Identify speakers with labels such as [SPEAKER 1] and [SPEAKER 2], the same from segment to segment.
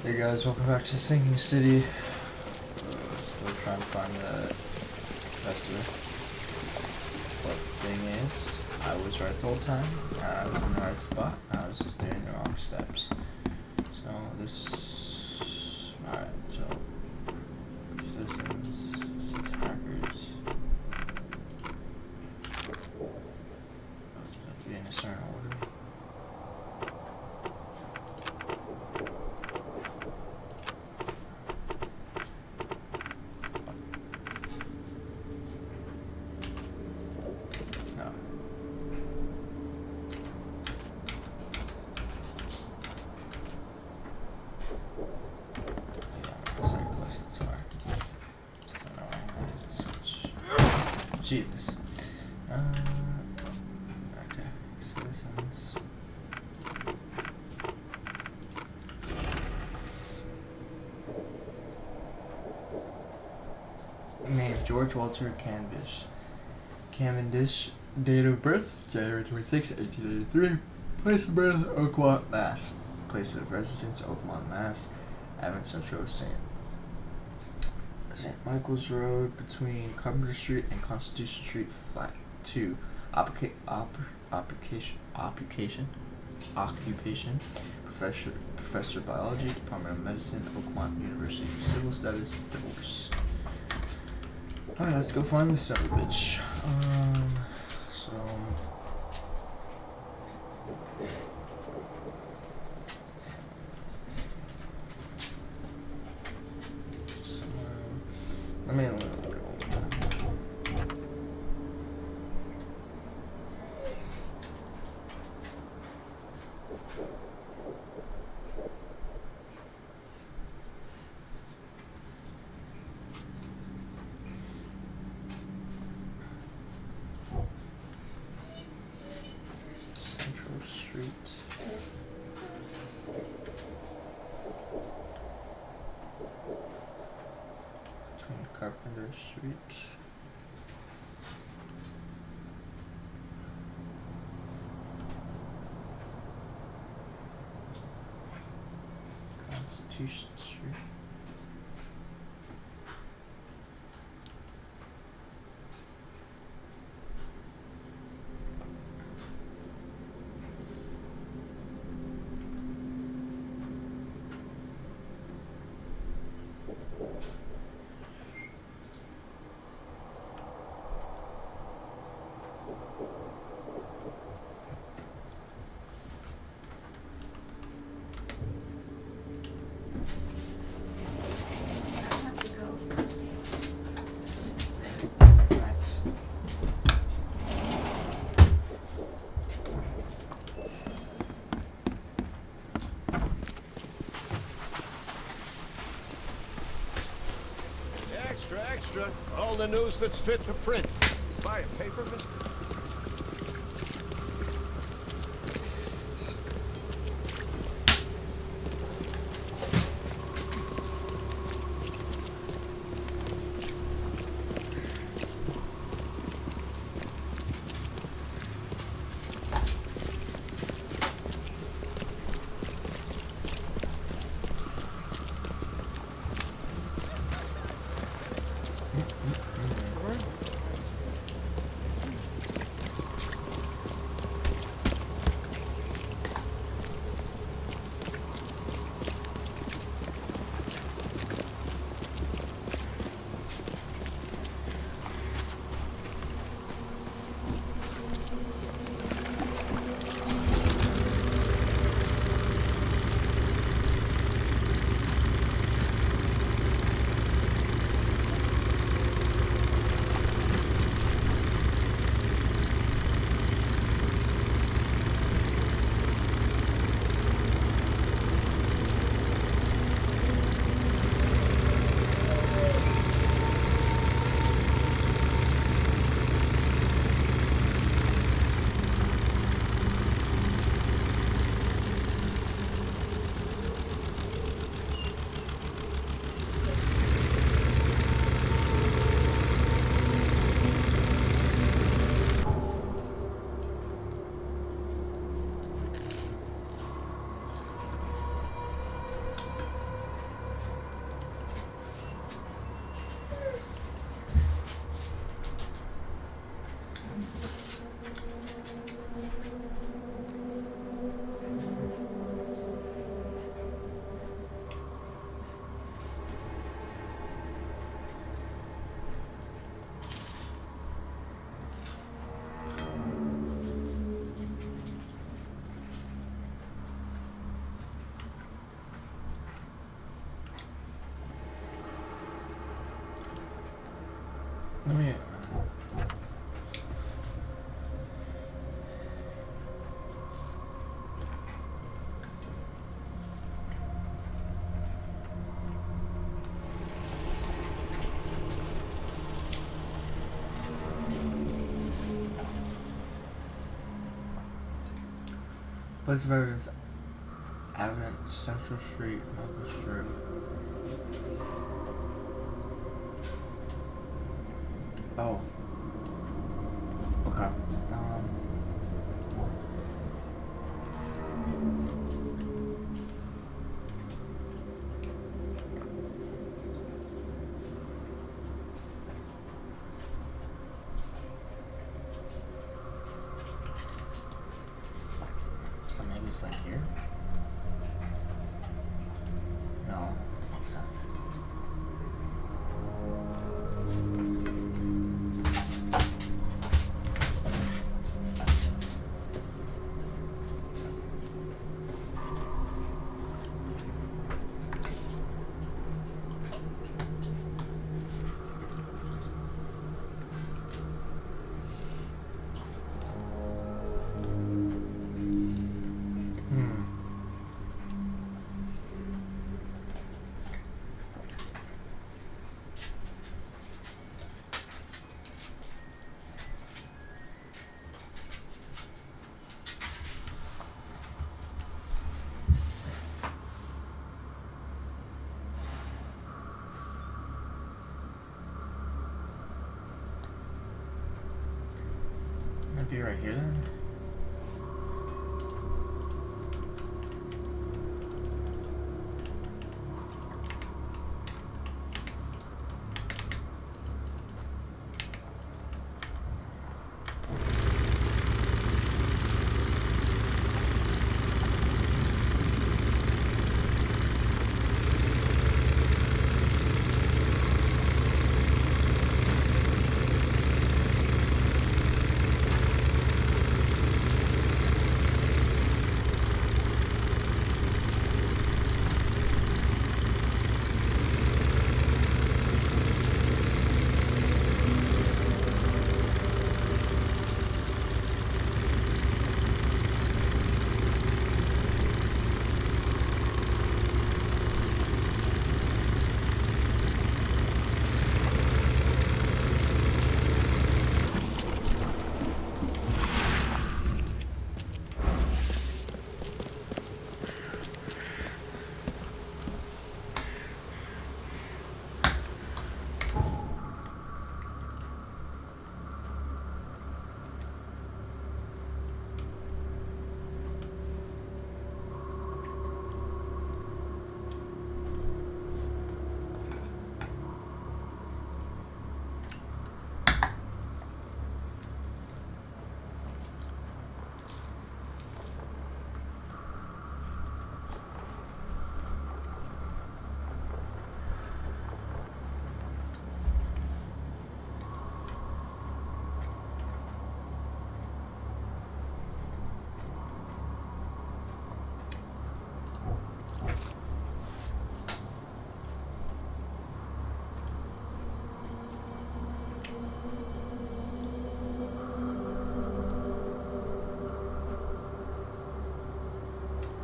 [SPEAKER 1] Hey guys, welcome back to Sinking City. Still trying to find the professor. But the thing is, I was right the whole time. I was in the right spot. I was just doing the wrong steps. So this. Alright, so. Citizens, 6 hackers. Let's be in a certain order. Jesus. Okay. Citizens. Name George Walter Cavendish. Date of birth January 26, 1883. Place of birth Oakmont, Mass. Place of residence Oakmont, Mass. Avon Central, St. Michael's Road between Carpenter Street and Constitution Street, Flat 2. Occupation. Professor of Biology, Department of Medicine, Oakmont University. Civil status, divorce. Alright, let's go find this son of a bitch. Let me go. Central Street. Between Carpenter Street. Constitution Street.
[SPEAKER 2] Extra. All the news that's fit to print. Buy a paper, mister?
[SPEAKER 1] Let me. Place of evidence: Avant Central Street, Market Street. Oh. Okay. So maybe it's like here? No, makes sense. Might be right here then.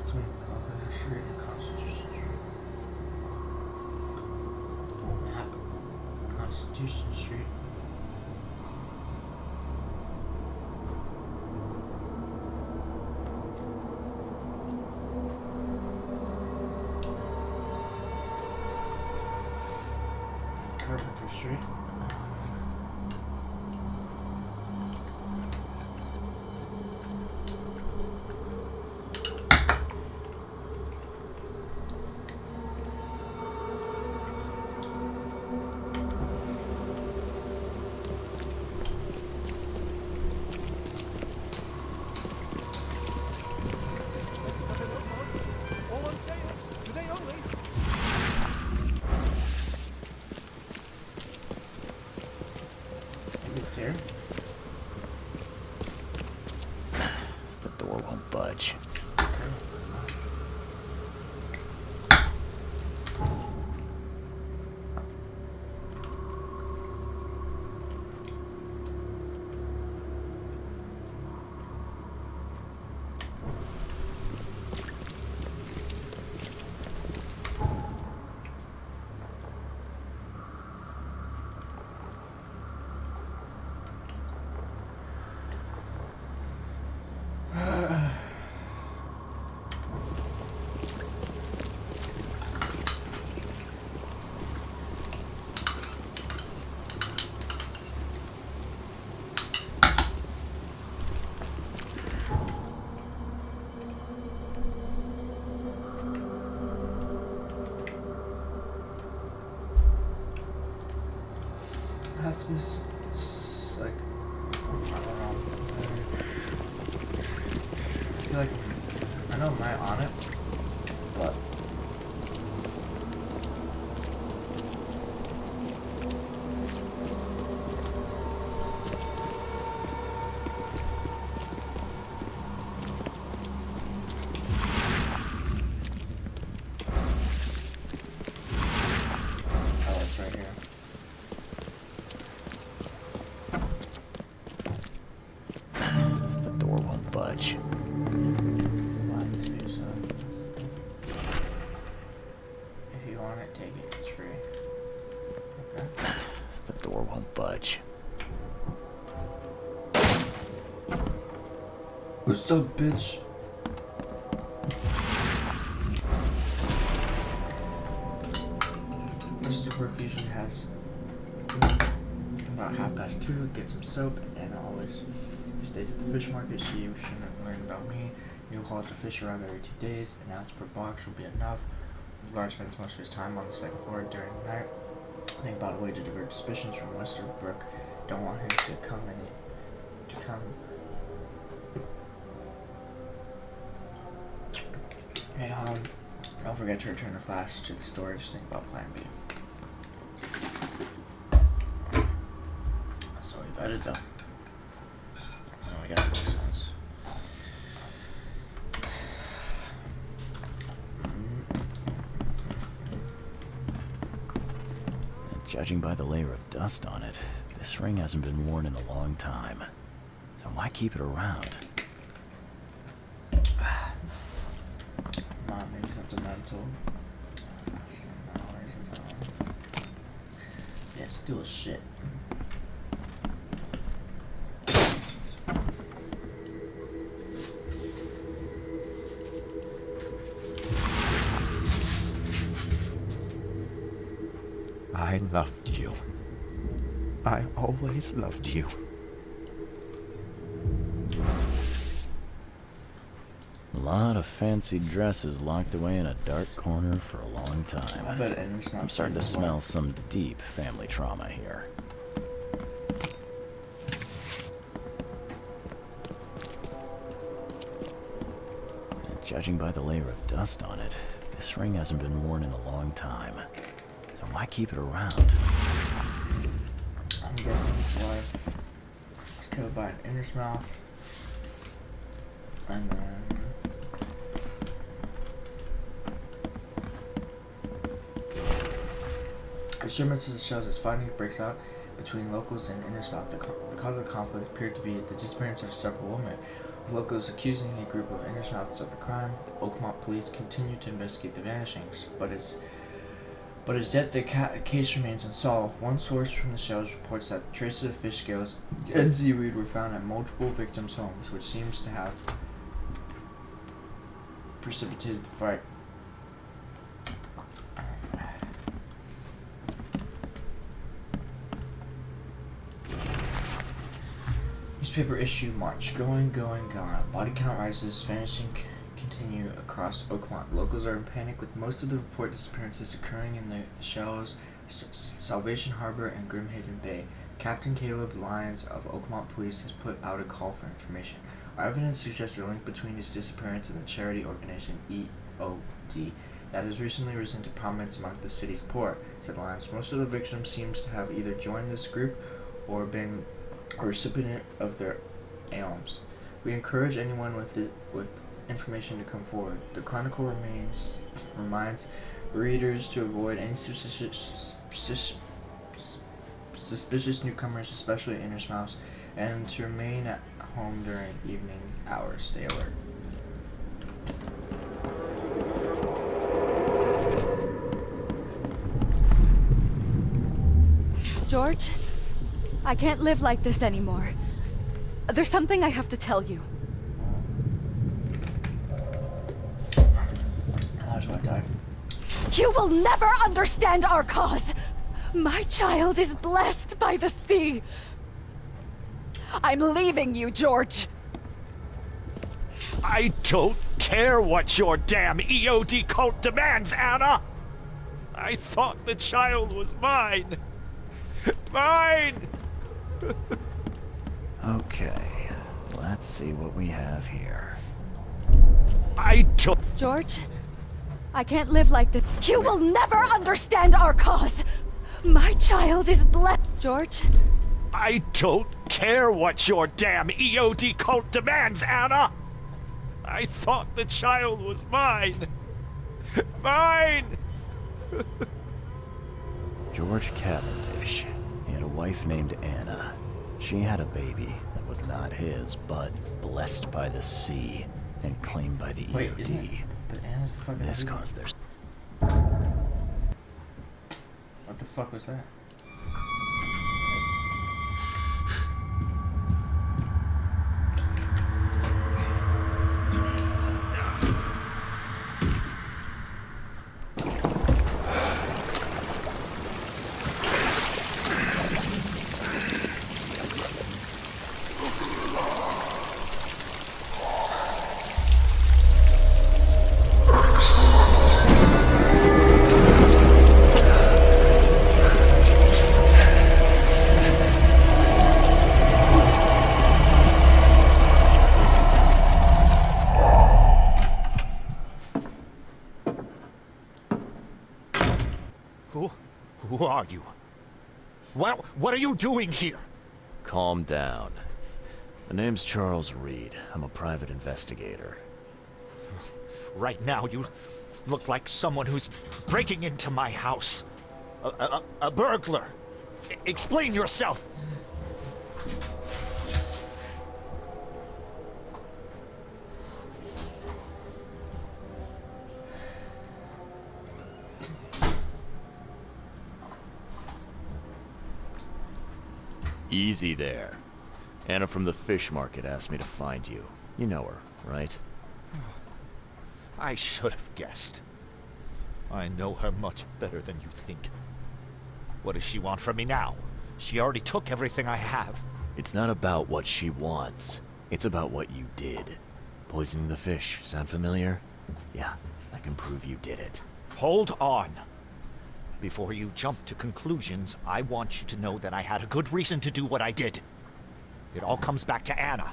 [SPEAKER 1] Between Carpenter Street and Constitution Street. Map. Constitution Street. Carpenter Street.
[SPEAKER 2] Let's have a look, Mark. All on sale. Today only.
[SPEAKER 1] has to be like, I don't know. I feel like I know am I on it, but oh, it's right here.
[SPEAKER 3] The door won't budge.
[SPEAKER 1] Mine too, so if you want it, take it. It's free. Okay.
[SPEAKER 3] The door won't budge.
[SPEAKER 1] What's up, bitch? Mr. Brooke usually has about 2:30, get some soap, and always stays at the fish market. She shouldn't have learned about me. New hauls of fish arrive every 2 days. An ounce per box will be enough. Lars spends most of his time on the second floor during the night. Think about a way to divert suspicions from Mr. Brooke. Don't want him to come. Hey, don't forget to return the flash to the storage. Think about Plan B. So we vetted them. Oh, we got 4 cents.
[SPEAKER 3] Judging by the layer of dust on it, this ring hasn't been worn in a long time. So why keep it around?
[SPEAKER 1] Maybe sentimental. Yeah, it's still a shit.
[SPEAKER 4] I loved you. I always loved you.
[SPEAKER 3] A lot of fancy dresses locked away in a dark corner for a long
[SPEAKER 1] I
[SPEAKER 3] time.
[SPEAKER 1] bet it's not.
[SPEAKER 3] I'm starting to smell some deep family trauma here. Judging by the layer of dust on it, this ring hasn't been worn in a long time. So why keep it around?
[SPEAKER 1] I'm guessing his wife was killed by an Innersmouth. And then instruments shows as fighting breaks out between locals and Innersmouth. The cause of the conflict appeared to be the disappearance of several women. With locals accusing a group of Innersmouths of the crime, the Oakmont police continue to investigate the vanishings, but as yet the case remains unsolved. One source from the shells reports that traces of fish scales and seaweed were found at multiple victims' homes, which seems to have precipitated the fight. Newspaper issue March. Going, gone. Body count rises. Vanishing continue across Oakmont. Locals are in panic with most of the reported disappearances occurring in the Shells, Salvation Harbor, and Grimhaven Bay. Captain Caleb Lyons of Oakmont Police has put out a call for information. Our evidence suggests a link between his disappearance and the charity organization EOD that has recently risen to prominence among the city's poor, said Lyons. Most of the victims seems to have either joined this group or been a recipient of their alms. We encourage anyone with information to come forward. The Chronicle reminds readers to avoid any suspicious newcomers, especially Innersmouths, and to remain at home during evening hours. Stay alert.
[SPEAKER 5] George, I can't live like this anymore. There's something I have to tell you.
[SPEAKER 1] That's why I died.
[SPEAKER 5] You will never understand our cause. My child is blessed by the sea. I'm leaving you, George.
[SPEAKER 2] I don't care what your damn EOD cult demands, Anna! I thought the child was mine. Mine!
[SPEAKER 3] Okay, let's see what we have here.
[SPEAKER 2] I told...
[SPEAKER 5] George, I can't live like this. You will never understand our cause. My child is blessed. George,
[SPEAKER 2] I don't care what your damn EOD cult demands, Anna! I thought the child was mine. Mine!
[SPEAKER 3] George Cavendish. He had a wife named Anna. She had a baby that was not his, but blessed by the sea and claimed by the
[SPEAKER 1] Wait,
[SPEAKER 3] EOD.
[SPEAKER 1] isn't it? But Anna's the fucking
[SPEAKER 3] This
[SPEAKER 1] baby.
[SPEAKER 3] caused their...
[SPEAKER 1] What the fuck was that?
[SPEAKER 2] Who are you? What are you doing here?
[SPEAKER 3] Calm down. My name's Charles Reed. I'm a private investigator.
[SPEAKER 2] Right now, you look like someone who's breaking into my house. A burglar. Explain yourself.
[SPEAKER 3] Easy there. Anna from the fish market asked me to find you. You know her, right?
[SPEAKER 2] I should have guessed. I know her much better than you think. What does she want from me now? She already took everything I have.
[SPEAKER 3] It's not about what she wants. It's about what you did. Poisoning the fish. Sound familiar? Yeah, I can prove you did it.
[SPEAKER 2] Hold on. Before you jump to conclusions, I want you to know that I had a good reason to do what I did. It all comes back to Anna.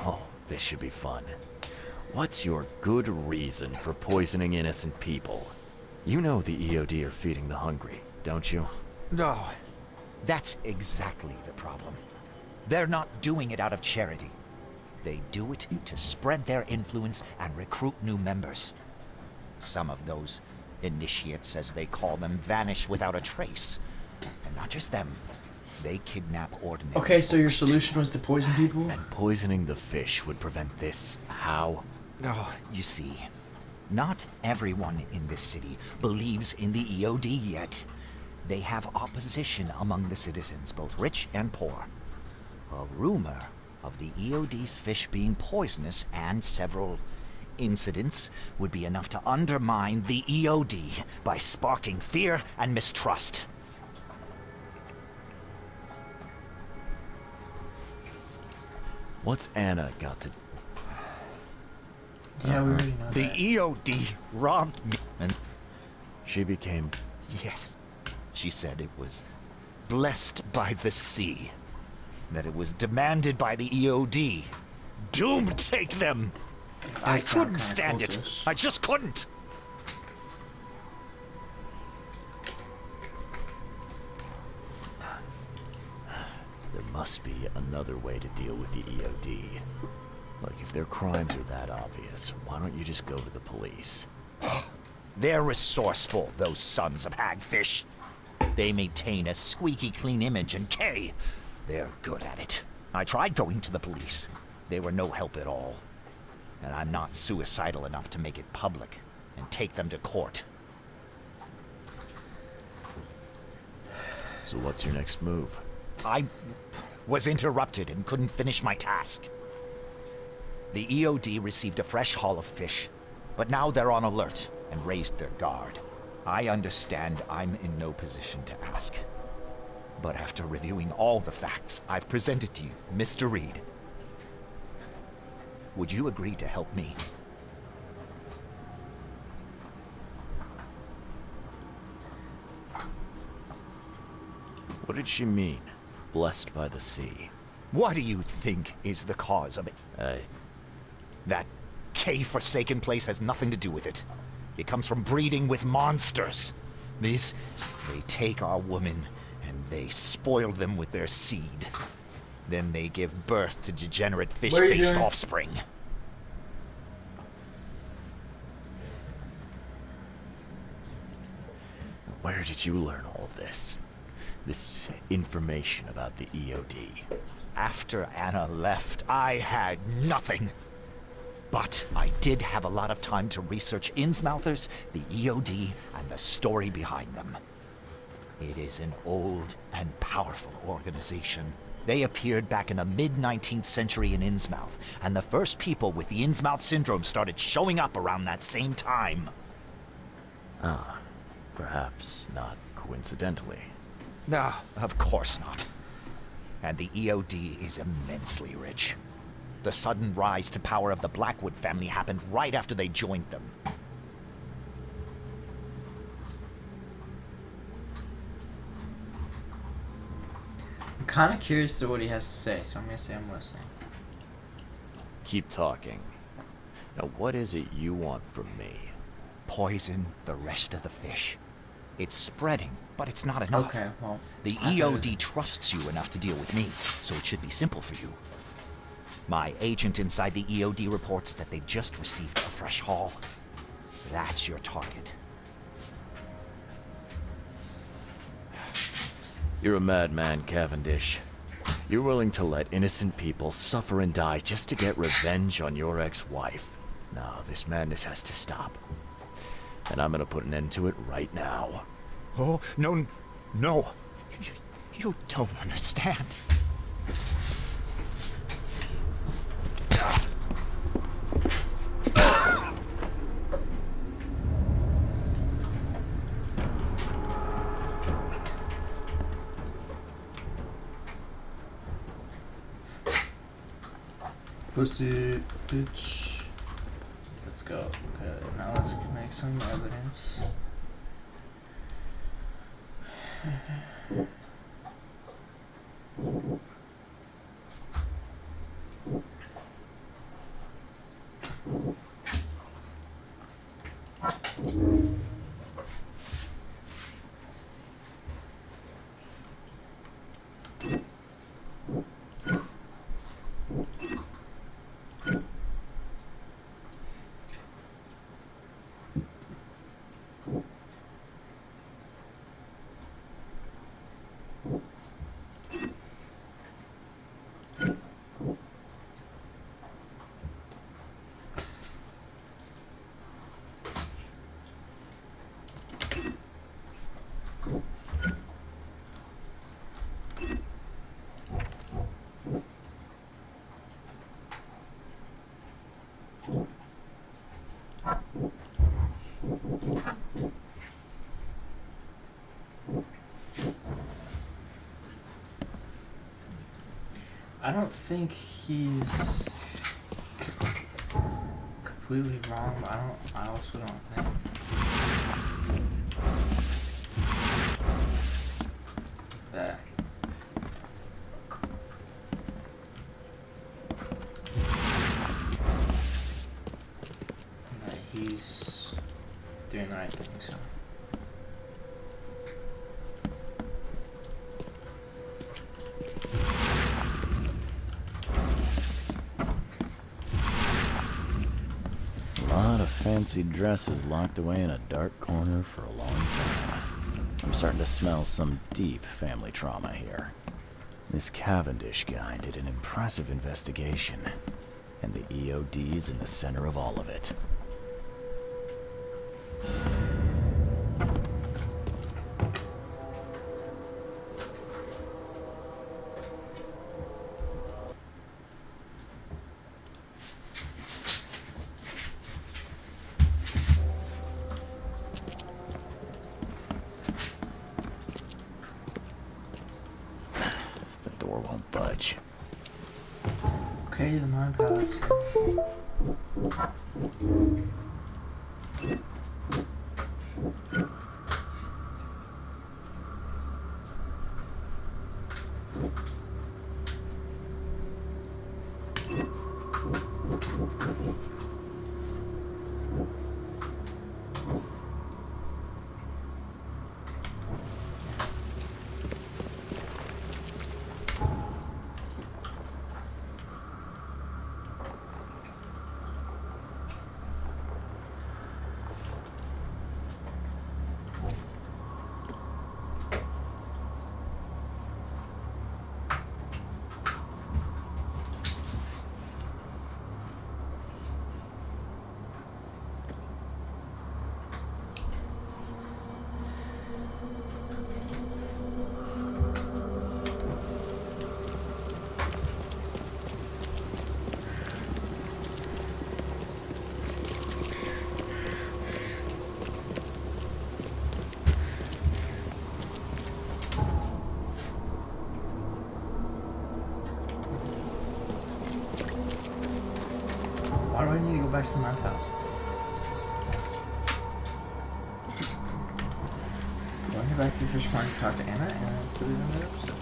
[SPEAKER 3] Oh, this should be fun. What's your good reason for poisoning innocent people? You know the EOD are feeding the hungry, don't you?
[SPEAKER 2] No. That's exactly the problem. They're not doing it out of charity. They do it to spread their influence and recruit new members. Some of those initiates, as they call them, vanish without a trace. And not just them. They kidnap ordinary...
[SPEAKER 1] Okay, so your
[SPEAKER 2] folks, too.
[SPEAKER 1] solution was to poison people?
[SPEAKER 3] And poisoning the fish would prevent this. How?
[SPEAKER 2] Oh, you see, not everyone in this city believes in the EOD yet. They have opposition among the citizens, both rich and poor. A rumor of the EOD's fish being poisonous and several incidents would be enough to undermine the EOD by sparking fear and mistrust.
[SPEAKER 3] What's Anna got to...
[SPEAKER 1] Yeah, we already know
[SPEAKER 2] The
[SPEAKER 1] that.
[SPEAKER 2] EOD robbed me. And
[SPEAKER 3] She became...
[SPEAKER 2] yes, she said it was blessed by the sea. That it was demanded by the EOD. Doom take them! I
[SPEAKER 1] That sound
[SPEAKER 2] couldn't stand
[SPEAKER 1] kinda
[SPEAKER 2] it.
[SPEAKER 1] cultish.
[SPEAKER 2] I just couldn't.
[SPEAKER 3] There must be another way to deal with the EOD. Like, if their crimes are that obvious, why don't you just go to the police?
[SPEAKER 2] They're resourceful, those sons of hagfish. They maintain a squeaky clean image, and Kay, they're good at it. I tried going to the police. They were no help at all. And I'm not suicidal enough to make it public and take them to court.
[SPEAKER 3] So what's your next move?
[SPEAKER 2] I was interrupted and couldn't finish my task. The EOD received a fresh haul of fish, but now they're on alert and raised their guard. I understand I'm in no position to ask. But after reviewing all the facts I've presented to you, Mr. Reed, would you agree to help me?
[SPEAKER 3] What did she mean? Blessed by the sea.
[SPEAKER 2] What do you think is the cause of it? That cave-forsaken place has nothing to do with it. It comes from breeding with monsters. They take our women and they spoil them with their seed. Then they give birth to degenerate fish-faced offspring.
[SPEAKER 3] Where did you learn all of this? This information about the EOD?
[SPEAKER 2] After Anna left, I had nothing. But I did have a lot of time to research Innsmouthers, the EOD, and the story behind them. It is an old and powerful organization. They appeared back in the mid-19th century in Innsmouth, and the first people with the Innsmouth syndrome started showing up around that same time.
[SPEAKER 3] Ah, perhaps not coincidentally.
[SPEAKER 2] No, of course not. And the EOD is immensely rich. The sudden rise to power of the Blackwood family happened right after they joined them.
[SPEAKER 1] I'm kind of curious to what he has to say, so I'm gonna say I'm listening.
[SPEAKER 3] Keep talking. Now, what is it you want from me?
[SPEAKER 2] Poison the rest of the fish. It's spreading, but it's not enough.
[SPEAKER 1] Okay, well,
[SPEAKER 2] The EOD trusts you enough to deal with me, so it should be simple for you. My agent inside the EOD reports that they've just received a fresh haul. That's your target.
[SPEAKER 3] You're a madman, Cavendish. You're willing to let innocent people suffer and die just to get revenge on your ex-wife. No, this madness has to stop. And I'm gonna put an end to it right now.
[SPEAKER 2] Oh, no, no. You don't understand.
[SPEAKER 1] Pussy, bitch. Let's go. Okay, now let's make some evidence. I don't think he's completely wrong, but I also don't think that he's doing the right thing, so.
[SPEAKER 3] A lot of fancy dresses locked away in a dark corner for a long time. I'm starting to smell some deep family trauma here. This Cavendish guy did an impressive investigation, and the EOD's in the center of all of it. Won't budge.
[SPEAKER 1] Okay, the Mind Palace. Fish Mark House. Going back to Fish Mark to talk to Anna, and let's do another episode.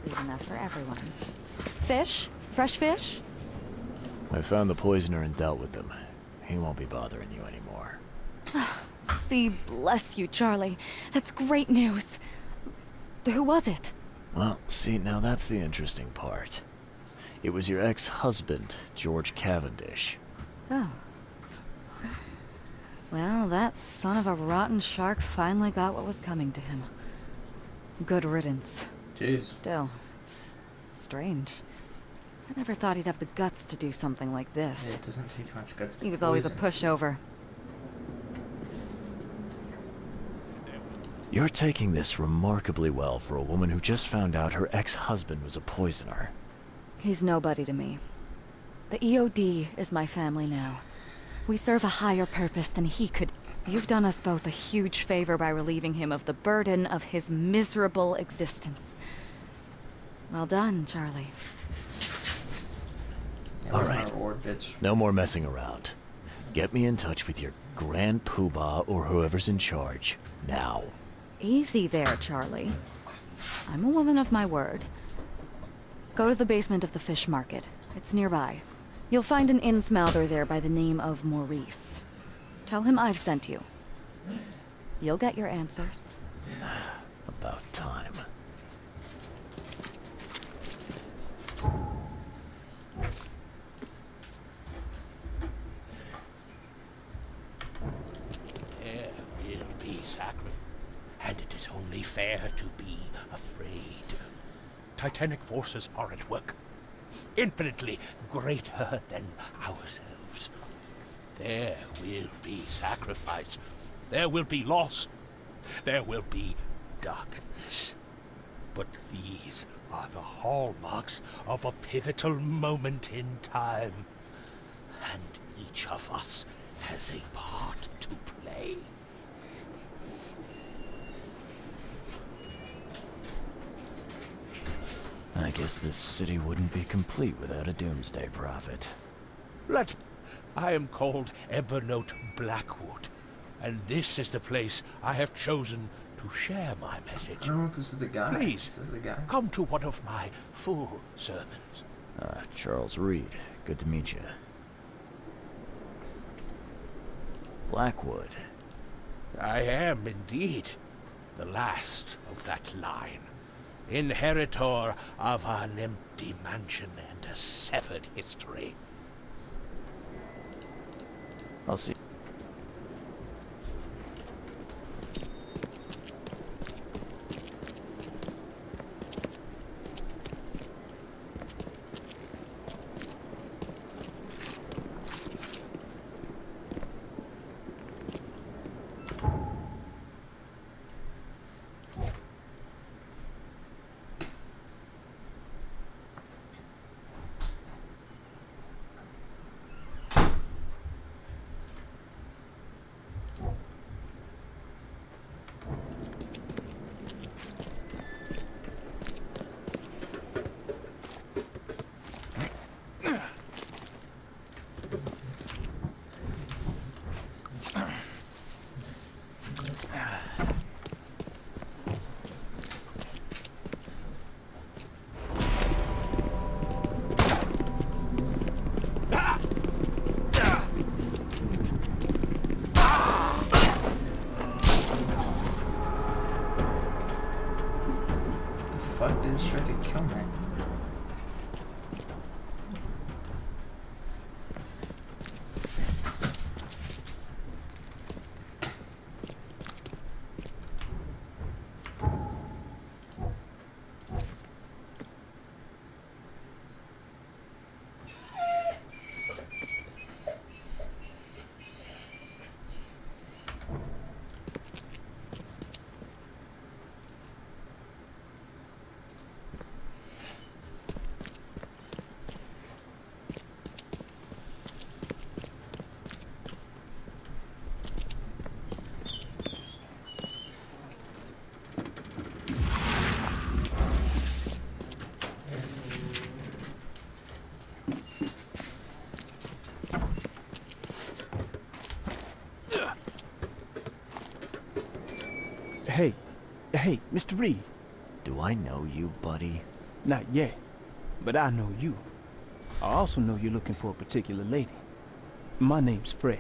[SPEAKER 5] Good enough for everyone. Fish? Fresh fish?
[SPEAKER 3] I found the poisoner and dealt with him. He won't be bothering you anymore.
[SPEAKER 5] See, bless you, Charlie. That's great news. Who was it?
[SPEAKER 3] Well, see, now that's the interesting part. It was your ex-husband, George Cavendish.
[SPEAKER 5] Oh. Well, that son of a rotten shark finally got what was coming to him. Good riddance.
[SPEAKER 1] Jeez.
[SPEAKER 5] Still, it's strange. I never thought he'd have the guts to do something like
[SPEAKER 1] Yeah,
[SPEAKER 5] this.
[SPEAKER 1] it doesn't take much guts to
[SPEAKER 5] He was always a
[SPEAKER 1] poison.
[SPEAKER 5] pushover.
[SPEAKER 3] You're taking this remarkably well for a woman who just found out her ex-husband was a poisoner.
[SPEAKER 5] He's nobody to me. The EOD is my family now. We serve a higher purpose than he could. You've done us both a huge favor by relieving him of the burden of his miserable existence. Well done, Charlie.
[SPEAKER 1] Yeah,
[SPEAKER 3] All
[SPEAKER 1] we're
[SPEAKER 3] right.
[SPEAKER 1] not reward, bitch.
[SPEAKER 3] No more messing around. Get me in touch with your Grand Poobah or whoever's in charge, now.
[SPEAKER 5] Easy there, Charlie. I'm a woman of my word. Go to the basement of the fish market. It's nearby. You'll find an innsmouther there by the name of Maurice. Tell him I've sent you. You'll get your answers.
[SPEAKER 3] About time.
[SPEAKER 6] There will be sacrifice, and it is only fair to be afraid. Titanic forces are at work, infinitely greater than ourselves. There will be sacrifice. There will be loss. There will be darkness. But these are the hallmarks of a pivotal moment in time. And each of us has a part to play.
[SPEAKER 3] I guess this city wouldn't be complete without a doomsday prophet.
[SPEAKER 6] I am called Evernote Blackwood, and this is the place I have chosen to share my
[SPEAKER 1] I
[SPEAKER 6] message.
[SPEAKER 1] don't know if this is the guy.
[SPEAKER 6] Please,
[SPEAKER 1] This is the guy.
[SPEAKER 6] come to one of my full sermons.
[SPEAKER 3] Charles Reed. Good to meet you. Blackwood.
[SPEAKER 6] I am indeed the last of that line, inheritor of an empty mansion and a severed history.
[SPEAKER 3] I'll see.
[SPEAKER 1] fuck? They just tried to kill me.
[SPEAKER 7] Hey, Mr. Reed.
[SPEAKER 3] Do I know you, buddy?
[SPEAKER 7] Not yet, but I know you. I also know you're looking for a particular lady. My name's Fred.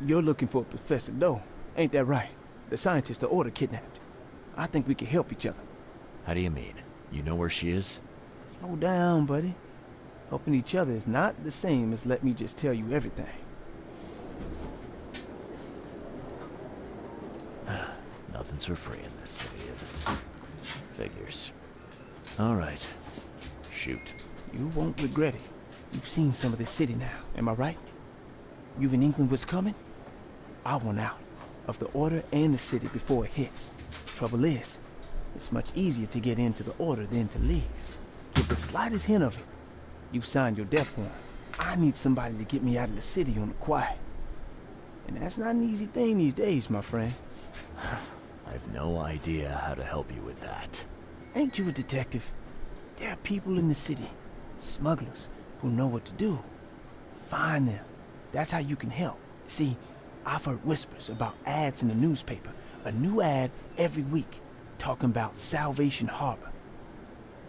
[SPEAKER 7] You're looking for Professor Doe, ain't that right? The scientist the Order kidnapped. I think we can help each other.
[SPEAKER 3] How do you mean? You know where she is?
[SPEAKER 7] Slow down, buddy. Helping each other is not the same as let me just tell you everything.
[SPEAKER 3] Nothing's for free in this city, is it? Figures. Alright. Shoot.
[SPEAKER 7] You won't regret it. You've seen some of this city now, am I right? You've in England what's coming? I want out of the Order and the city before it hits. Trouble is, it's much easier to get into the Order than to leave. Get the slightest hint of it, you've signed your death warrant. I need somebody to get me out of the city on the quiet. And that's not an easy thing these days, my friend.
[SPEAKER 3] I've no idea how to help you with that.
[SPEAKER 7] Ain't you a detective? There are people in the city, smugglers, who know what to do. Find them. That's how you can help. See, I've heard whispers about ads in the newspaper. A new ad every week, talking about Salvation Harbor.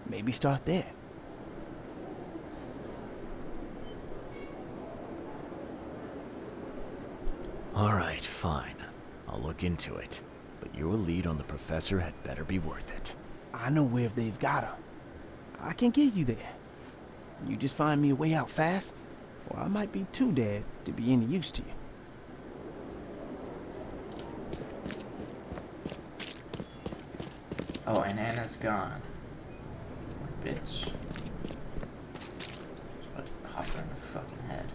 [SPEAKER 7] Maybe start there.
[SPEAKER 3] Alright, fine. I'll look into it. But your lead on the professor had better be worth it.
[SPEAKER 7] I know where they've got her. I can get you there. You just find me a way out fast, or I might be too dead to be any use to you.
[SPEAKER 1] Oh, and Anna's gone. Bitch. Just about to pop her in the fucking head.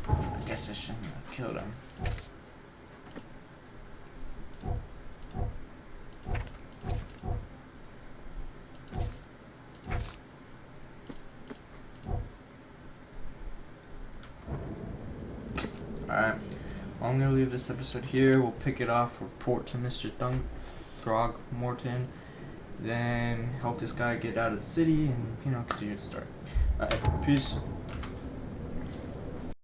[SPEAKER 1] I guess I shouldn't have killed him. Alright, well, I'm going to leave this episode here. We'll pick it off, report to Mr. Throgmorton, then help this guy get out of the city and, continue the story. Alright, peace.